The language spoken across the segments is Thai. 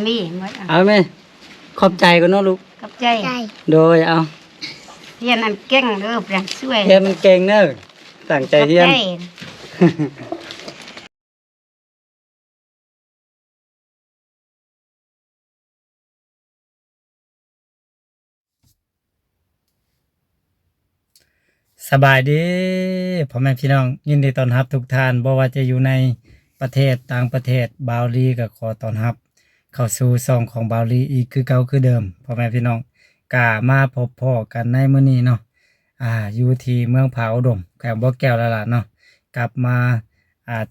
มีหมดเอาไหมขอบใจกันเนาะลูกกับใจโดยเอาเฮียนอันเก่งเด้อเปลี่ยนช่วยเฮียนเก่งเนอะตั้งใจเฮียนสบายดีพ่อแม่พี่น้องยินดีต้อนรับทุกท่านบ่ว่าจะอยู่ในประเทศต่างประเทศบาวลีก็ขอต้อนรับเข้าสู่ช่องของบาวลีอีกคือเก่าคือเดิมพ่อแม่พี่น้องกะมาพบพ่อกันในมื้อนี้เนาะอยู่ที่เมืองผาอุดมแขวงบ่อแก้วแล้วล่ะเนาะกลับมา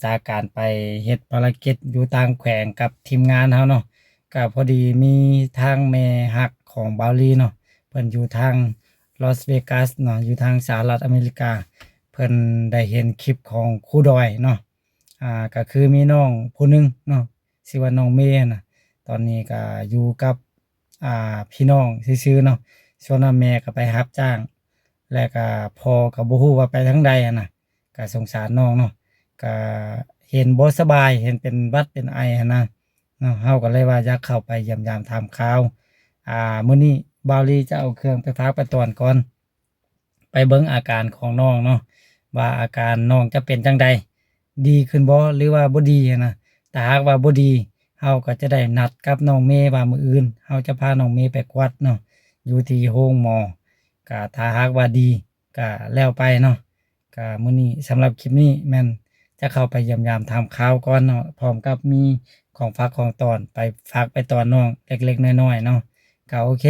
จากการไปเฮ็ดภารกิจอยู่ต่างแขวงกับทีมงานเฮาเนาะก็พอดีมีทางแม่ฮักของบาวลีเนาะเพิ่นอยู่ทางลอสเวกัสเนาะอยู่ทางสหรัฐอเมริกาเพิ่นได้เห็นคลิปของครูดอยเนาะก็คือมีน้องผู้หนึงเนาะชื่อว่าน้องเมย์น่ะตอนนี้ก็อยู่กับพี่น้องซื่อๆเนาะส่วนแม่ก็ไปรับจ้างและก็พ่อก็บ่ฮู้ว่าไปทางใดน่ะก็สงสารน้องเนาะก็เห็นบ่สบายเห็นเป็นหวัดเป็นไอนะเนาะเฮาก็เลยว่าอยากเข้าไปเยี่ยมยามถามข่าวมื้อนี้บ่าวลีจะเอาเครื่องไปฝากไปตรวจก่อนไปเบิ่งอาการของน้องเนาะว่าอาการน้องจะเป็นจังใดดีขึ้นบ่หรือว่าบ่ดีนะถ้าหากว่าบ่ดีเฮาก็จะได้นัดกับน้องเมย์ว่ามื้ออื่นเฮาจะพาน้องเมย์ไปกวดเนาะอยู่ที่โรงหมอก็ถ้าหากว่าดีก็แล้วไปเนาะก็มื้อนี้สำหรับคลิปนี้แม่นจะเข้าไปเยี่ยมยามถามข่าวก่อนเนาะพร้อมกับมีของฝากของตอนไปฝากไปตอนน้องเล็กๆน้อยๆเนาะก็โอเค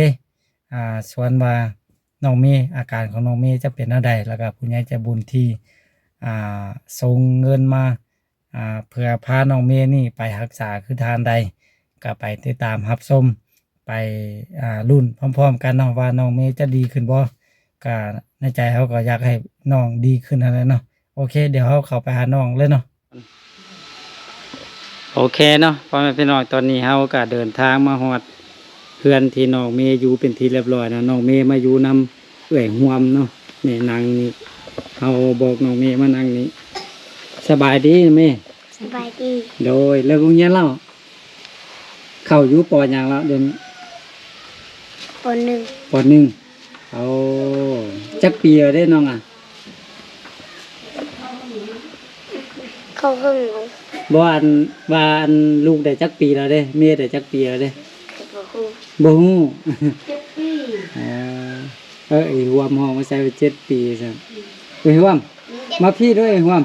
ส่วนว่าน้องเมย์อาการของน้องเมย์จะเป็นแนวใดแล้วก็ผู้ใหญ่ใจบุญที่ส่งเงินมาเพื่อพาน้องเมย์นี่ไปรักษาคือทานใดก็ไปติดตามรับชมไปลุ้นพร้อมๆกันเนาะว่าน้องเมย์จะดีขึ้นบ่ก็ในใจเขาก็อยากให้น้องดีขึ้นนั่นแหละเนาะโอเคเดี๋ยวเขาเข้าไปหาน้องเลยเนาะโอเคเนาะพ่อแม่พี่น้องตอนนี้เขาก็เดินทางมาฮอดเพื่อนที่น้องเมย์อยู่เป็นที่เรียบร้อยนะน้องเมย์มาอยู่นำเอื้อยห่วมเนาะนี่นั่งนี่เขาบอกน้องเมย์มานั่งนี่สบายดีแม่สบายดีโดยเลิกโรงเรียนแล้วเข้าอยู่ป.หยังแล้วเดี๋ยวนี้ป.1ป.1เอาจักปีแล้วเด้น้องเข้าห้องบ่อันลูกได้จักปีแล้วเด้เมียได้จักปีแล้วเด้บ่ฮู้7 ปีไอ้ห่วมห้องมาใส่ไว้7 ปีซั่นไอ้ห่วมมาพี่ด้วยไอ้ห่วม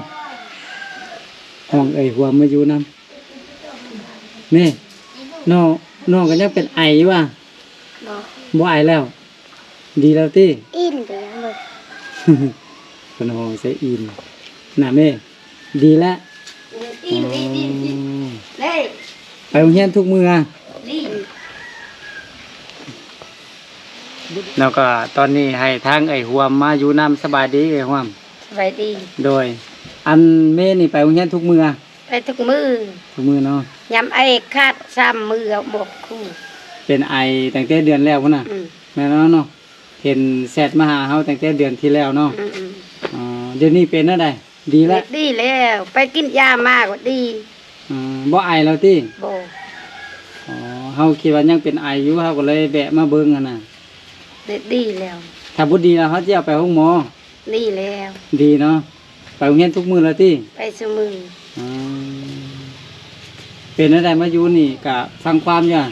ห้องไอ้ห่วมมาอยู่นำนี่น้องก็ยังเป็นไออยู่ว่ะบ่ไอแล้วดีแล้วติอินไปยังเลยเพิ่นห้องใส่อินน่ะแม่ดีแล้วอินเลยไปโรงเรียนทุกมื้อแล้วก็ตอนนี้ให้ทางไอ้ห่วมมาอยู่นำสบายดีไอ้ห่วมสบายดีโดยอันแม่นี่ไปโรงเรียนทุกมื้อไปทุกมื้อเนาะยำไอ้คาด3มื้อบอกครูเป็นไอตั้งแต่เดือนแล้วพุ่นน่ะแม่เนาะเห็นแชทมาหาเฮาตั้งแต่เดือนที่แล้วเนาะเดี๋ยวนี้เป็นจังได๋ดีแล้วดีแล้วไปกินยามาก็ดีบ่ไอแล้วติบ่เฮาคิดว่ายังเป็นไออยู่เฮาก็เลยแวะมาเบิ่งน่ะดีแล้วถ้าบ่ดีแล้วเฮาสิเอาไปโรงหมอดีแล้วดีเนาะไปโรงเรียนทุกมื้อแล้วติไปซุมื้อเป็นจังได๋มาอยู่นี่ก็ฟังความอยู่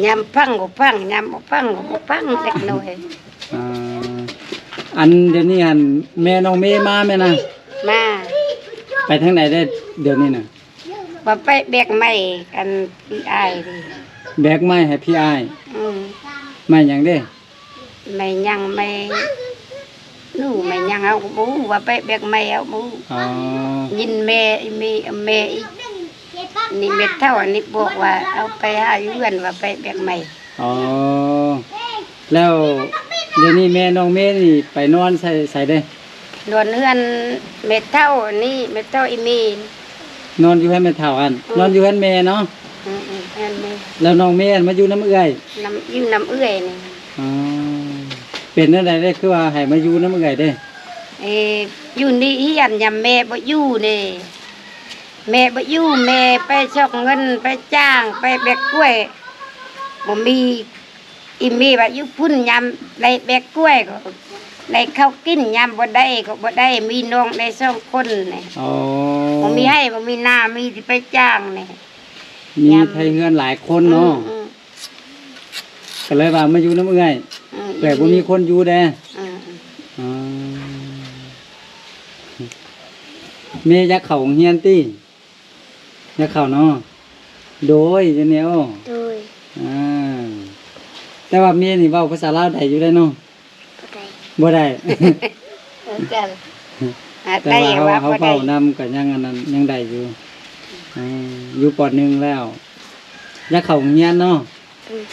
ยำฟังบ่ฟังยำบ่ฟังบ่ฟังเล็กน้อยอันเดี๋ยวนี้อันแม่น้องเมย์มาแม่นะมาไปทางไหนได้เดี๋ยวนี้น่ะบ่ไปแบกไม้กันพี่อ้ายดิแบกไม้ให้พี่อ้ายไม้หยังเด้ไม้หยังไม้หนูไม้หยังเอาบ่ว่าไปแบกไม้เอาบ่ยินแม่อีกนี่เม็ดเท่าอันนี้บอกว่าเอาไปหาอยู่เฮือนว่าไปแบกไม้แล้วเดี๋ยวนี้แม่น้องเมย์นี่ไปนอนใส่ได้นอนเฮือนเม็ดเท่านี่เม็ดเท่าอีมีนอนอยู่ให้แม่เฒ่าอันนอนอยู่ให้แม่เนาะแม่แล้วน้องเมย์มาอยู่น้ำเอื้อยอยู่น้ำเอื้อยนี่เป็นจังได๋ได้คือว่าให้มาอยู่น้ำเอื้อยเด้อยู่นี่เฮียนยำแม่บ่อยู่นี่ แม่บ่อยู่แม่ไปชอกเงินไปจ้างไปแบกกล้วยบ่มีอีมีว่าอยู่พุ่นยามได้แบกกล้วยก็ได้ข้าวกินยามบ่ได้ก็บ่ได้มีน้องได้2คนนี่ อ๋อ บ่มีให้บ่มีหน้ามีที่ไปจ้างนี่ มีไทยเฮือนหลายคนเนาะ อืม ก็เลยว่ามาอยู่น้ำเอื้อย อืม แต่บ่มีคนอยู่แด อืม อ๋อแม่อยากเข้าโรงเรียนติอยากเข้าเนาะโดยจังแนว โดย อ่าแต่ว่าแม่นี่เว้าภาษาลาวได้อยู่ได้เนาะ บ่ได้ บ่ได้ เออกัน แต่ ได้ ว่าเขา ว่าบ่ เฝ้า ได้ นำก็ยังอันนั้นยังได้อยู่อยู่ป .1 แล้วอยากเข้าโรงเรียนเนาะ อืม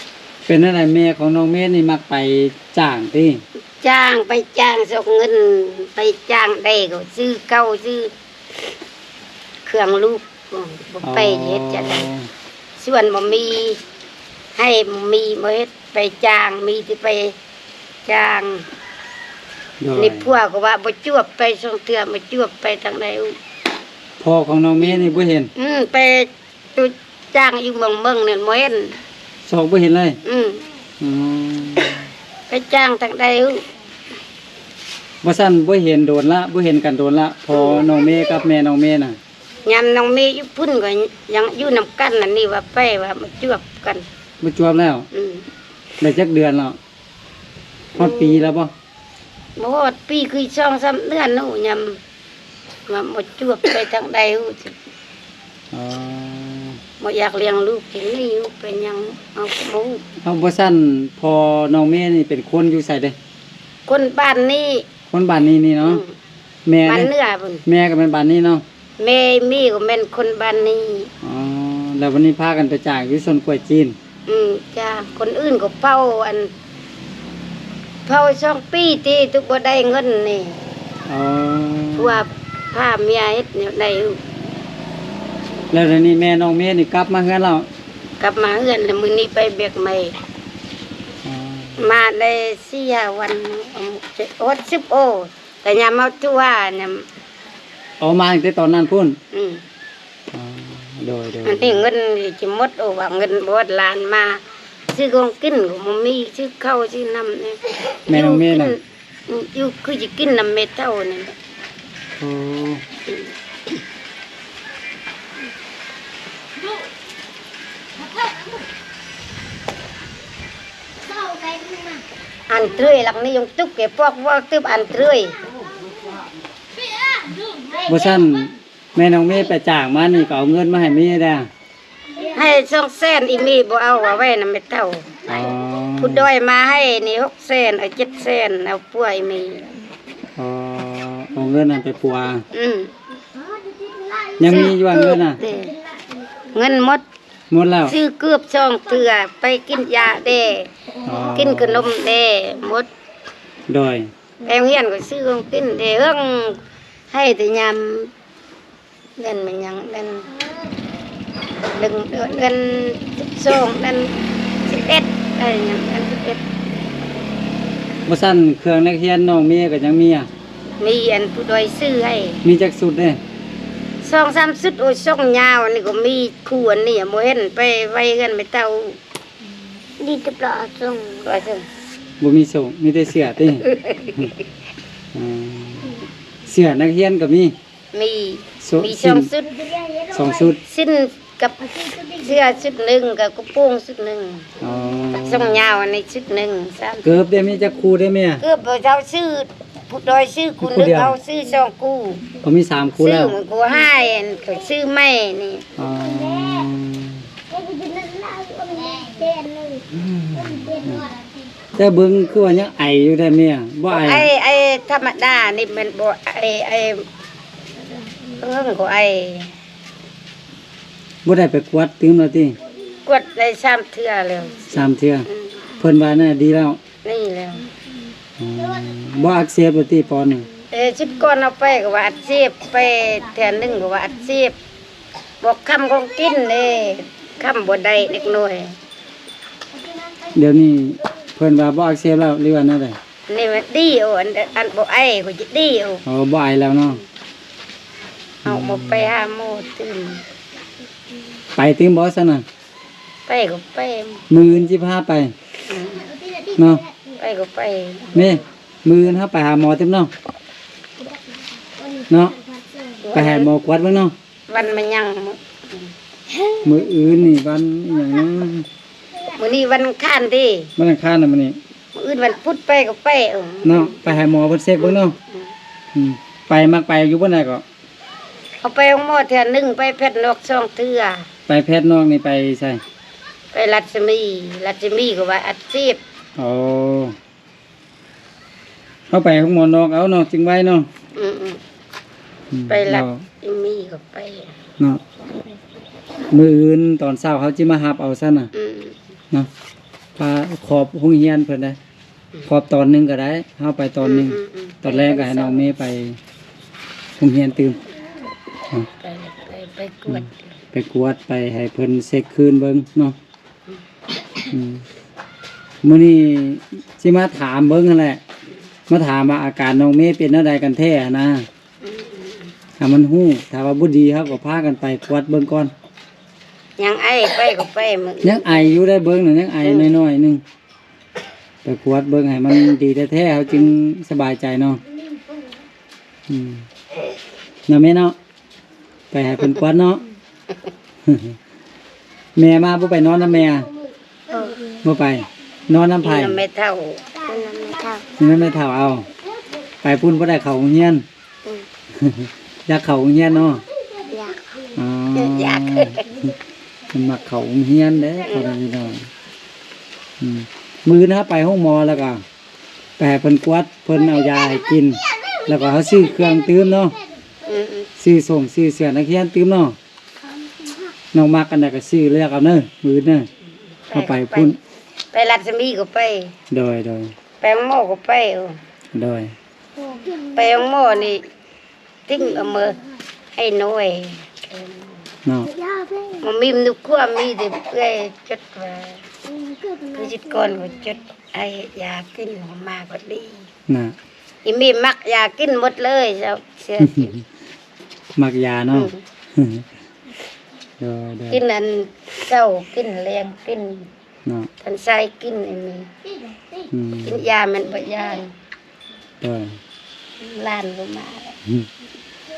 เป็นอะไรแม่ของน้องเมธนี่มักไปจ้างติ จ้างไปจ้างส่งเงินไปจ้างได้ก็ซื้อเก้าซื้อเครื่องลูกบ่ไปเฮ็ดจะได้ส่วนบ่มีให้บ่มีบ่เฮ็ดไปจ้างมีที่ไปจ้าง โดย นี่พวกก็ว่าบ่จวบไปส่งเทื่อบ่จวบไปทางใด พ่อของน้องเมธนี่บ่เห็น ไปตุจ้างอยู่เมืองนั่นบ่เห็น สองบ่เห็นเลย อืม อืม ไปจ้างทางใด บ่ซั่นบ่เห็นโดนละบ่เห็นกันโดนละพอน้องเมธกับแม่น้องเมธน่ะ ยามน้องมีอยู่พุ่นก็ยังอยู่นํกันนั่นนี่ว่าไปว่ามาจวบกัน บ่จวบแล้ว อืม ได้จักเดือนแล้วฮอดปีแล้วบ่ บ่ฮอดปีคือ2-3เดือนนู้ยามว่าบ่จวบไปทางใดสิ อ๋อ บ่อยากเลี้ยงลูกจังนี้อยู่เป็นหยังเอาบ่ เอาบ่ซั่นพอน้องเมธนี่เป็นคนอยู่ไสเด้ คนบ้านนี้ คนบ้านนี้นี่เนาะแม่ บ้าน เด้ เนื้อพุ่น แม่ก็เป็นบ้านนี้เนาะ แม่มีก็แม่นคนบ้านนี้ อ๋อแล้ววันนี้พากันไปจ้างอยู่สวนกล้วยจีน จ้าคนอื่นก็เฝ้าเฝ้า2ปีที่ทุกบ่ได้เงินนี่ อ๋อ เพราะว่าพาเมียเฮ็ดแนวใดอยู่ แล้วเดี๋ยวนี้แม่น้องเมธนี่กลับมาเฮือนแล้ว กลับมาเฮือนแล้วมื้อนี้ไปเบียกใหม่ อ๋อ มาได้4-5วันโอ้10โอแต่ยามเอาทั่วยาม เอามาตั้งแต่ตอนนั้นพุ่น อืม อ๋อโดย อันนี้เงินสิหมดโอ้ว่าเงินบ่หลานมาซื้อของกินก็บ่มีซื้อข้าวซื้อน้ำนี่ แม่น้องเมธน่ะ อยู่คือสิกินน้ำเม็ดเท่านี่ โอ้ อันเตรยหลังนี้ยังตุกเก็บพวกว่าตึบอันเตรย บ่ซั่นแม่น้องเมธไปจ้างมานี่ก็เอาเงินมาให้แม่ได้ ให้200,000อีมีบ่เอาว่าไว้น้ำเม็ดเท่า อ๋อ ผู้ด้อยมาให้นี่600,000เอา700,000เอาป่วยมี อ๋อเอาเงินนั้นไปปัว อืม ยังมีอยู่ว่าเงินน่ะ เงินหมด หมดแล้ว ซื้อเกือบ2เทื่อไปกินยาแด้ อ๋อ กินขนมแด้หมด โดย แองเฮียนก็ซื้อของกินแด้เฮิงให้แต่ยามเงินมันยังเงินเงิน12เงิน11อะไรหยังเงิน11 บ่ซั่นเครื่องนักเรียนน้องเมธก็ยังมีอ่ะ มีอันผู้ด้อยซื้อให้ มีจักสุดเด้ 2-3สุดโอ้ยส่งยาวนี่ก็มีคู่อันนี้บ่เห็นไปไว้กันไม่เต้าดีตะปลาส่งก็ส่ง บ่มีส่งมีแต่เสื้อติ อืมเสื้อนักเรียนก็มี มี สุด มี สิ้น 2สุด สองชุด สิ้นกับเสื้อชุดหนึ่งกับกระโปรงชุดหนึ่ง อ๋อ ส่งยาวในชุดหนึ่งสาม เกือบได้มีจักคู่ได้แม่ เกือบเราซื้อผู้ดอยซื้อคุณ คู่ นึก เดียว เอาซื้อสองกู้ เขามี3คู่ ซื้อ แล้ว มันกูให้อันเขาซื้อไม่นี่ อ๋อแต่เบิ่งคือว่ายังไออยู่ได้แม่บ่ไอ ไอ้ธรรมดานี่มันบ่ไอ้เรื่องของไอ้ บ่ได้ไปกวดตื้มแล้วติ กดได้3เทื่อแล้ว 3เทื่อ อืม เพิ่นว่าน่ะดีแล้ว นี่แล้ว อ๋อบ่อักเสบแล้วติปอนนี่ ชุดก่อนเอาไปก็ว่าอัดเสียบไปแถวหนึงก็ว่าอัดเสียบบอกคำของกินเด้คำบ่ได้เล็กน้อย เดี๋ยวนี้เพิ่นว่าบ่อักเสบแล้วหรือว่าแนวใด นี่มันดีอันบ่ไอ้ก็จะดี อ๋อบ่ไอแล้วเนาะอ เอามาไปหาหมอตื่น ไปถึงบ่ซั่นน่ะ ไปก็ไป มื้ออื่นสิพาไปเนาะ ไปก็ไป แม่มื้ออื่นเฮาไปหาหมอติมเนาะเนาะไปหาหมอกวดเบิ่งเนาะ วันมันยัง มื้ออื่นนี่วันอิหยังนะ มื้อนี้วันอังคารติ วันอังคารน่ะมื้อนี้ มื้ออื่นวันพุธไปก็ไปเนาะไปหาหมอเพิ่นเช็คเบิ่งเนาะไปมักไปอยู่บ่ได้ก็ เอาไปเอาหมอเทื่อนึงไปเพชรนก2เทื่อ ไปแพทย์นอกนี่ไปใส่ ไปรัศมีก็ว่าอัดเสบ อ๋อเฮาไปห้องหมอนอกเอาเนาะจึงไว้เนาะ อืมไปรัศมีก็ไป เนาะมื้ออื่นตอนเช้าเขาสิมารับเอาซั่นน่ะ เนาะพาขอบโรงเรียนเพิ่นได้ขอบตอนหนึงก็ได้เฮาไปตอนหนึงตอนแรกก็ให้น้องเมย์ไปโรงเรียนตื่ม ไปกวด ไปกวดไปให้เพิ่นเช็คคืนเบิ่งเนาะมื้อนี้สิมาถามเบิ่งนั่นแหละมาถามว่าอาการน้องเมย์เป็นจังไดกันแท้นะถ้ามันฮู้ถ้าว่าบ่ดีเฮาก็พากันไปกวดเบิ่งก่อน ยังไอไปก็ไปมื้อ ยังไออยู่ได้เบิ่งน่ะยังไอน้อยๆหนึงไปกวดเบิ่งให้มันดีแท้ๆเขาจึงสบายใจเนาะเนาะแม่เนาะไปให้เพิ่นกวดเนาะ แม่มาบ่ไปนอนนำแม่บ่ไปนอนนำไผ นี่ไม่เท่า นี่มันไม่เท่าเอา ไปพุ่นบ่ได้เข้าโรงเรียน อยากเข้าโรงเรียนเนาะ อยาก อ๋อ อยาก มันมักเข้าโรงเรียนเด้เขาได้พี่น้องมื้อนะไปห้องหมอแล้วก็ไปให้เพิ่นกวดเพิ่นเอายาให้กิน แล้วก็เฮาซื้อเครื่องตื่มเนาะซื้อส่งซื้อเสื้อนักเรียนตื่มเนาะน้องมักกันได้ก็ซื้อเลือกเอาเด้อมื้อเด้อเฮาไปพุ่น ไปรัศมีก็ไป โดย ไปหมอก็ไป โดย ไปหมอนี่ติ้งเอามือให้น้อย เนาะ มันมีนุกว่ามีแต่เพื่อจดว่าผู้จิตก่อนก็จดไอ้ยากินมาก็ดี น่ะ อีมีมักยากินหมดเลยเจ้าเสียกิน มักยาเนาะโดย กินอันเจ้ากินแรงกิน เนาะ ทันใส่กินไอ้มีกินยามันบ่ยาน โดย ล้านก็มา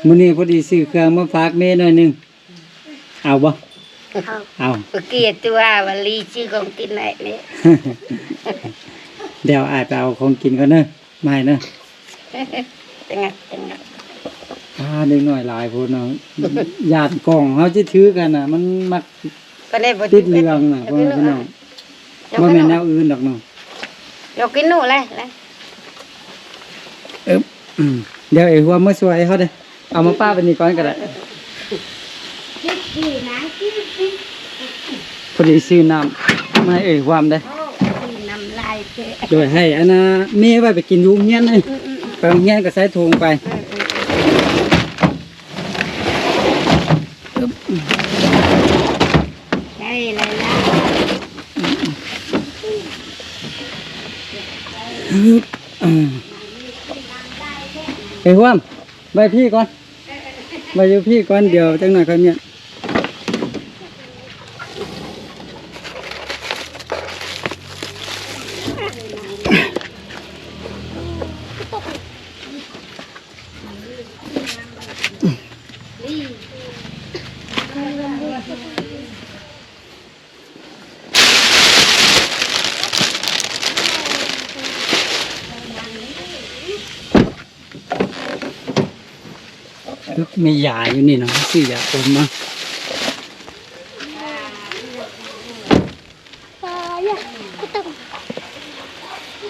มื้อนี้พอดีซื้อเครื่องมาฝากแม่หน่อยหนึงเอาบ่เอา เมื่อกี้ตัวว่าลีชื่อของกินไหนนี่ เดี๋ยวอายไปเอาของกินก่อนเด้อมาให้เด้อ จังไง เด็กน้อยหลายพุ่นเนาะญาติกล่องเฮาสิถือกันน่ะ มันมัก ก็ได้บ่ ติดเรื่องน่ะพ่อแม่พี่น้องบ่แม่นแนวอื่นดอกเนาะ เรากินหนูเลย เดี๋ยวไอ้หัวมาช่วยเขาเด้อเอามาป้าไปนี่ก่อนก็ได้พอดีซื้อน้ำมาให้ความได้ น้ำลายเจ๊ โดยให้อันน่ะแม่ไว้ไปกินอยู่โรงเรียนเลยไปโรงเรียนก็ใส่ถุงไป ได้เลยนะ ไอ้ความไปพี่ก่อนไปอยู่พี่ก่อนเดี๋ยวจังหน่อยค่อยเมียนมียาอยู่นี่เนาะซื้อยาอมมา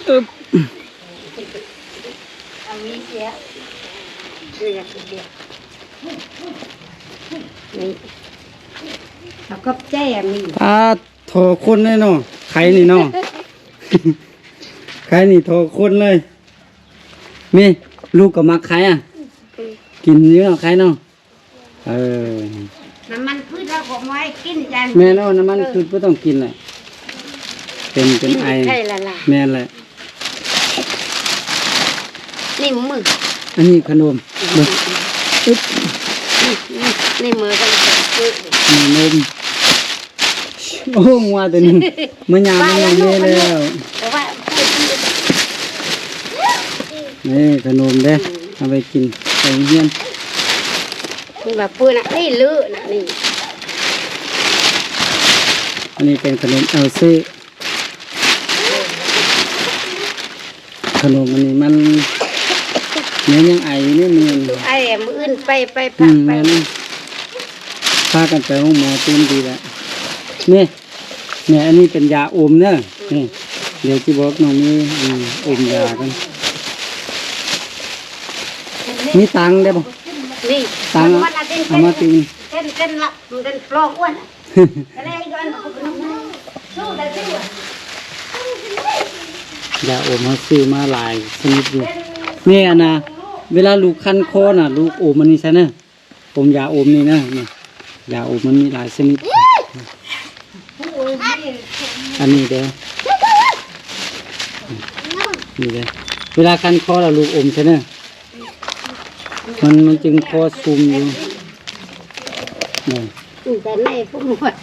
ตึ๊บ เอามีเสียคืออยากกินเดียวนี่เอากบใจมี โทรคนเลยเนาะใครนี่เนาะ ใครนี่โทรคนเลยมีลูกก็มักใครอ่ะกินเยอะใครเนาะน้ำมันพืชเราก็ไม่กินจัน แม่เนาะน้ำมันคือไม่ต้องกินเลยเป็นไอ ใช่ละล่ะ แม่นแหละ นี่มือ อันนี้ขนมเบิ่งอึ๊บ นี่ นี่มือกันปื้อ นี่นมโอ้งัวตัวนี้มันยามมันอย่างนี้แล้ว แต่ว่า นี่ขนมเด้เอาไปกินไปเฮียน มันแบบปื้อน่ะนี่ลื้อน่ะนี่ อันนี้เป็นขนมเอาซื้อขนมอันนี้มันเนื้อยังไอนี่มัน ไอ้มืออื่นไป แม่นพากันไปห้องหมอตื่นดีแล้วนี่เนี่ยอันนี้เป็นยาอมเนอะนี่เดี๋ยวจะบอกน้องมีอมยากันมีตังค์ได้ป่ะ นี่ ตังค์ มัน เอามาตีน เต้นละเต้นปลอกอ้วนอะไรก็อันสู้ได้สู้ ยาอมเขาซื้อมาหลายชนิดอยู่นี่อันนะเวลาลูกคันคอน่ะ ลูกอมมันนี่ใช่เนอะอมยาอมนี่นะนี่ยาอมมันมีหลายชนิดอันนี้เด้อนี่เด้อเวลาคันคอเราลูกอมใช่เนอะมันจึงคอซุ่มอยู่นี่ แต่ในพวกหมด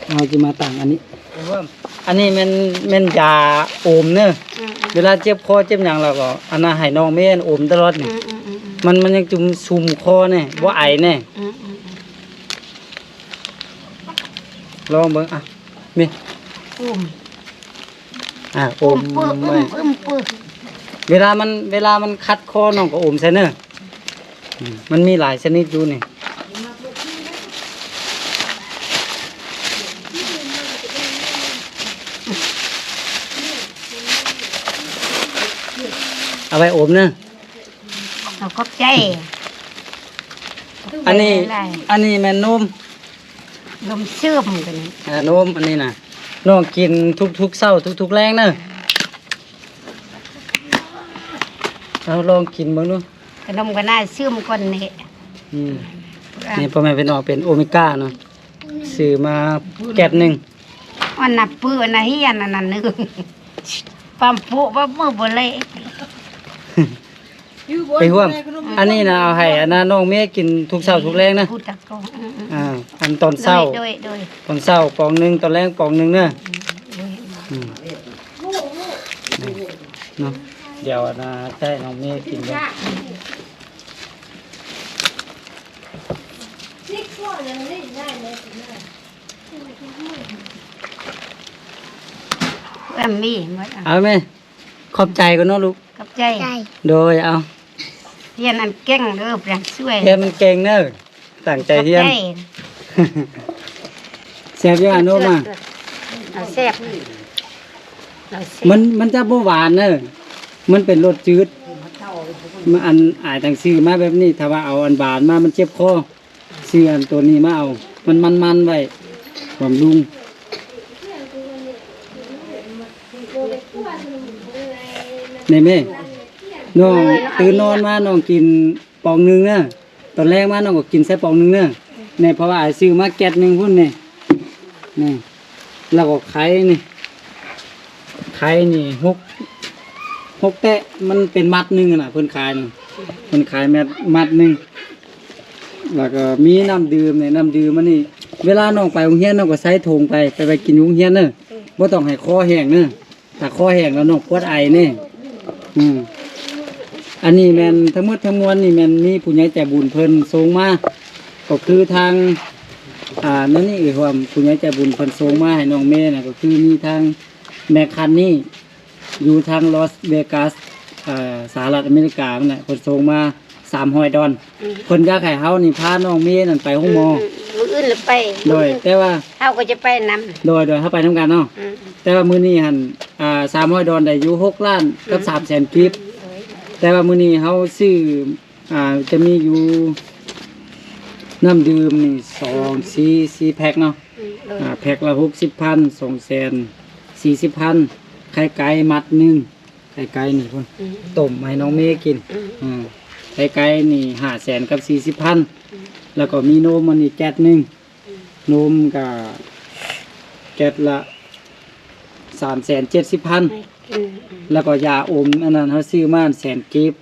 เราจะมาต่างอันนี้อันนี้มันยาอมเนอะเวลาเจ็บคอเจ็บอย่างเราก็อันน่ะให้น้องแม่นอมตลอดนี่มันยังจุ่มซุ่มคอเนี่ยบ่ไอเนี่ยลองเบิ่งอ่ะมี อุ้ม อม ปื้อ ไว้ ปื้อ เวลามันคัดคอน้องก็อมใช่เนอะมันมีหลายชนิดอยู่นี่เอาไว้อมเนอะ เราขอบใจ อันนี้แม่นม ลมเชื่อมกัน นมอันนี้นะน้องกินทุกเช้าทุกแรงเนอะเอาลองกินเบิ่งดู ขนมก็น่าเชื่อมกันนี่ นี่พ่อแม่เป็นออกเป็นโอเมก้าเนาะซื้อมาแก๊สหนึ่ง อันน่ะปื้อน่ะเฮียนอันนั้นนึงปั๊มปุ๊ปั๊มมือบ่เลย ไปห่วงอันนี้นะเอาให้อันนั้นน้องเมย์กินทุกเช้าทุกแรงนะ พูดตะกอง อันตอนเช้า โดย ตอนเช้าปองหนึ่งตอนแรงปองหนึ่งเนอะเนาะเดี๋ยวนะใช่น้องเมย์กินเลย มีหมด เอาไหมขอบใจกันเนาะลูก กับใจ โดยเอา เฮียนอันเก่งเด้อเปลี่ยนช่วย เฮียนมันเก่งเนอะตั้งใจเฮียนแซ่บอยู่อ่ะโน้มอ่ะ เอาแซ่บ มันจะบ่หวานเนอะมันเป็นรสจืดมันอันอายต่างซื้อมาแบบนี้ถ้าว่าเอาอันบานมามันเจ็บคอซื้ออันตัวนี้มาเอามันไว้บำรุงนี่แม่น้องตื่นนอนมาน้องกินปองหนึงเนอะตอนแรกมาน้องก็กินแค่ปองหนึงเนอะนี่เพราะว่าอายซื้อมาแก๊สหนึงพุ่นนี่นี่แล้วก็ไข่นี่ไข่นี่หกแตะมันเป็นมัดหนึงน่ะเพิ่นขายนี่เพิ่นขายมัดหนึงแล้วก็มีน้ำดื่มเนี่ยน้ำดื่มมันนี่เวลาน้องไปโรงเรียนน้องก็ใส่ถุงไปกินอยู่โรงเรียนเนอะบ่ต้องให้คอแห้งเนอะถ้าคอแห้งแล้วน้องปวดไอนี่อันนี้แม่นทั้งหมดทั้งมวลนี่แม่นมีผู้ใหญ่ใจบุญเพิ่นส่งมาก็คือทางนั่นนี่ความผู้ใหญ่ใจบุญเพิ่นส่งมาให้น้องเมย์น่ะก็คือมีทางแมคคันนี่อยู่ทางลอสเวกัสสหรัฐอเมริกานั่นแหละเพิ่นส่งมา$300เพิ่นอยากให้เฮานี่พาน้องเมย์นั่นไปห้องหมอ มื้ออื่นเลยไป โดยแต่ว่า เฮาก็จะไปนำ โดยเฮาไปทำกันเนาะแต่ว่ามื้อนี้หั่น$300ได้อยู่6ล้านกับ300,000กีบแต่ว่ามื้อนี้เฮาซื้อจะมีอยู่น้ำดื่มนี่4แพ็คเนาะแพ็คละ60,000 240,000ไข่ไก่มัดหนึงไข่ไก่นี่พุ่นต้มให้น้องเมย์กินไข่ไก่นี่500,000กับ40,000แล้วก็มีนมมันนี่แก๊สหนึงนมก็แก๊สละ370,000แล้วก็ยาอมอันนั้นเฮาซื้อมา100,000กีบ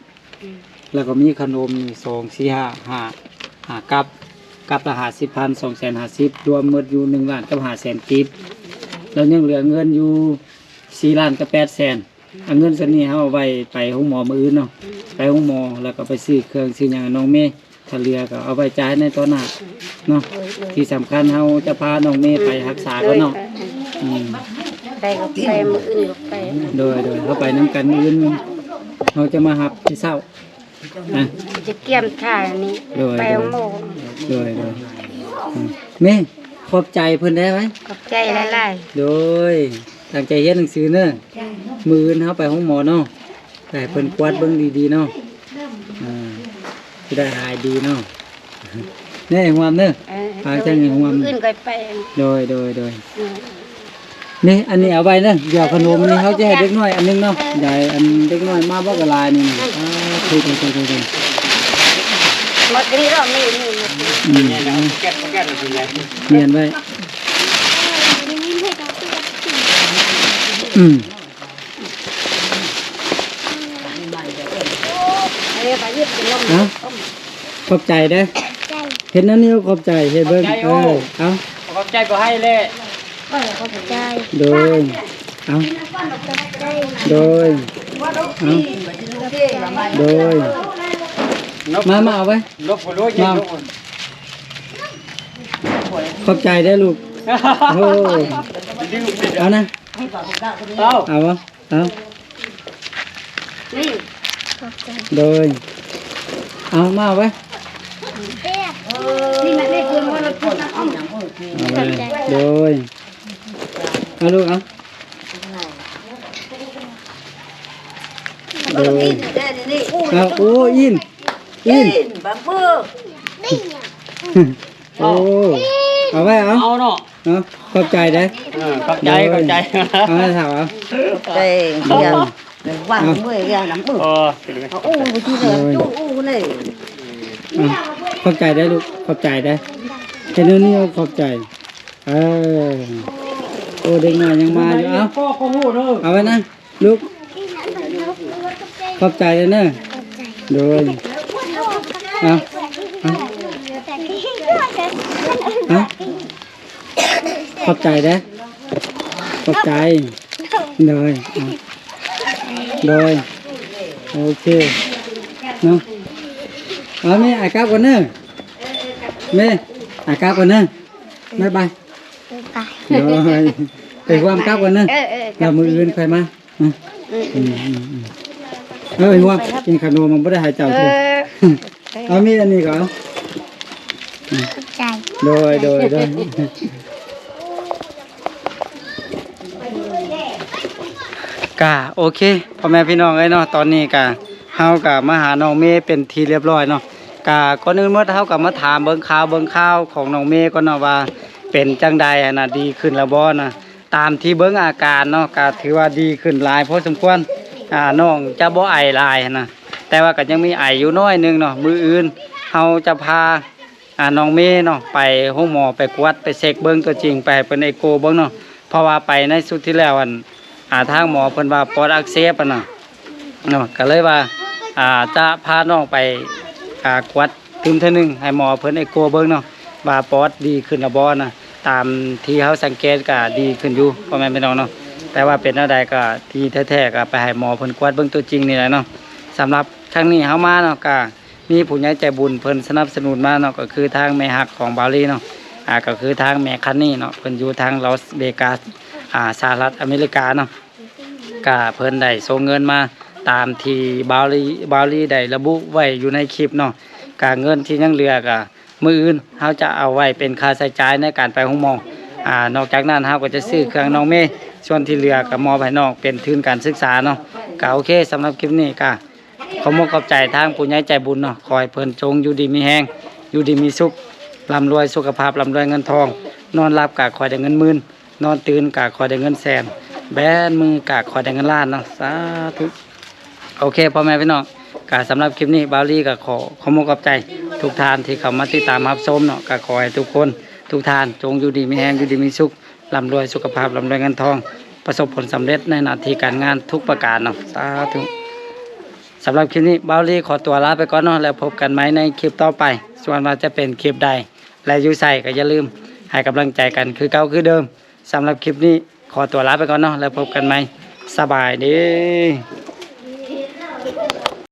แล้วก็มีขนมอยู่2 4 5 5กับละ50,000 250,000รวมหมดอยู่1ล้านกับ500,000กีบแล้วยังเหลือเงินอยู่4ล้านกับ800,000เอาเงินส่วนนี้เฮาเอาไว้ไปโรงหมอมื้ออื่นเนาะไปโรงหมอแล้วก็ไปซื้อเครื่องซื้อหยังให้น้องเมย์ถ้าเหลือก็เอาไว้จ่ายในตอนหน้าเนาะที่สำคัญเฮาจะพาน้องเมย์ไปรักษาก่อนเนาะไปก็ไปมื้ออื่นก็ไปโดยเฮาไปนํกันมื้ออื่นเฮาจะมารับที่เช้าจะเกี่ยมท่านี้ไปโรงหมอโดยแม่ขอบใจเพิ่นได้ไหมขอบใจหลายๆโดยตั้งใจเรียนหนังสือเด้อมื้ออื่นเฮาไปโรงหมอเนาะให้เพิ่นกวาดเบิ่งดีๆเนาะสิได้หายดีเนาะแน่ห่วงเด้อพาจังห่วงอื่นก็ไปโดยนี่อันนี้เอาไว้เด้อเดี๋ยวขนมนี่เฮาจะให้เด็กน้อยอันนึงเนาะใหญ่อันเด็กน้อยมาบ่กะลายนี่ถูกๆหมดนี้รอบนี้เนี่ยเนาะแก้สิยายเนียนไว้ขอบใจเด้อเห็นนั่นนี่ขอบใจเฮ็ดเบิ่งเอาขอบใจก็ให้เลยขอบใจโดยเอาโดยมาเอาไว้มาขอบใจได้ลูกโอ้เอานะเอาวะเอาโดยเอามาเอาไว้โดยเอาลูกเอาโดยเอาโอ้อินบังเบิ้งโอ้เอาไว้เอาเนาะขอบใจได้ขอบใจเอาให้ถามเอาเต็งเดียวว่างเมื่อยแล้วน้ำบึ้งโอ้ไปที่เลยจู้อู้เลยขอบใจได้ลูกขอบใจได้แค่นี้ขอบใจโอ้เด็กน้อยยังมาอยู่เอาไว้นะลูกขอบใจเลยเนอะโดยขอบใจได้ขอบใจโดยโอเคเนาะแม่อากับก่อนเนอะแม่อากับก่อนเนอะบ๊ายบายโดยไปความกับก่อนเนอะเรามืออื่นใครมาว่ากินขนมมันไม่ได้หายใจเลยเอามีอันนี้ก่อนใจโดยกะโอเคพ่อแม่พี่น้องเอ้ยเนาะตอนนี้กะเฮากะมาหาน้องเมย์เป็นทีเรียบร้อยเนาะกะก่อนอื่นเมื่อเฮากะมาถามเบิ่งข่าวของน้องเมย์ก่อนเนาะว่าเป็นจังใดน่ะดีขึ้นแล้วบ่นะตามที่เบิ่งอาการเนาะกะถือว่าดีขึ้นหลายพอสมควรน้องจะบ่ไอหลายนะแต่ว่าก็ยังมีไออยู่น้อยนึงเนาะมื้ออื่นเฮาจะพาน้องเมย์เนาะไปห้องหมอไปกวดไปเช็คเบิ่งตัวจริงไปเป็นเอ็กโกเบิ่งเนาะเพราะว่าไปในสุดที่แล้วทางหมอเพิ่นว่าปอดอักเสบน่ะเนาะก็เลยว่าจะพาน้องไปกวดทึมเท่านึงให้หมอเพิ่นเอ็กโกเบิ่งเนาะว่าปอดดีขึ้นแล้วบ่นะตามที่เฮาสังเกตก็ดีขึ้นอยู่พ่อแม่พี่น้องเนาะแต่ว่าเป็นอะไรก็ที่แท้ๆก็ไปให้หมอเพิ่นกวดเบิ่งตัวจริงนี่แหละเนาะสำหรับครั้งนี้เฮามาเนาะก็มีผู้ใหญ่ใจบุญเพิ่นสนับสนุนมาเนาะก็คือทางแม่ฮักของบาลีเนาะก็คือทางแม่คันนี่เนาะเพิ่นอยู่ทางลอสเวกัสสหรัฐอเมริกาเนาะก็เพิ่นได้ส่งเงินมาตามที่บาลีได้ระบุไว้อยู่ในคลิปเนาะก็เงินที่ยังเหลือก็มื้ออื่นเฮาจะเอาไว้เป็นค่าใช้จ่ายในการไปโรงหมอนอกจากนั้นเฮาก็จะซื้อเครื่องน้องเมย์ส่วนที่เหลือก็มอบให้น้องเป็นทุนการศึกษาเนาะก็โอเคสำหรับคลิปนี้ก็ขอบใจทางผู้ใหญ่ใจบุญเนาะคอยเพิ่นจงอยู่ดีมีแฮงอยู่ดีมีสุขร่ำรวยสุขภาพร่ำรวยเงินทองนอนหลับก็คอยได้เงินหมื่นนอนตื่นก็คอยได้เงินแสนแบนมือก็คอยได้เงินล้านเนาะสาธุโอเคพ่อแม่พี่น้องก็สำหรับคลิปนี้บาวลี่ก็ขอบใจทุกท่านที่เข้ามาติดตามรับชมเนาะก็ขอให้ทุกคนทุกท่านจงอยู่ดีมีแฮงอยู่ดีมีสุขร่ำรวยสุขภาพร่ำรวยเงินทองประสบผลสำเร็จในหน้าที่การงานทุกประการเนาะสาธุ สำหรับคลิปนี้เบาลีขอตัวลาไปก่อนเนาะแล้วพบกันไหมในคลิปต่อไปส่วนว่าจะเป็นคลิปใดและอยู่ใส่ก็อย่าลืมให้กำลังใจกันคือเก่าคือเดิมสำหรับคลิปนี้ขอตัวลาไปก่อนเนาะแล้วพบกันไหมสบายดี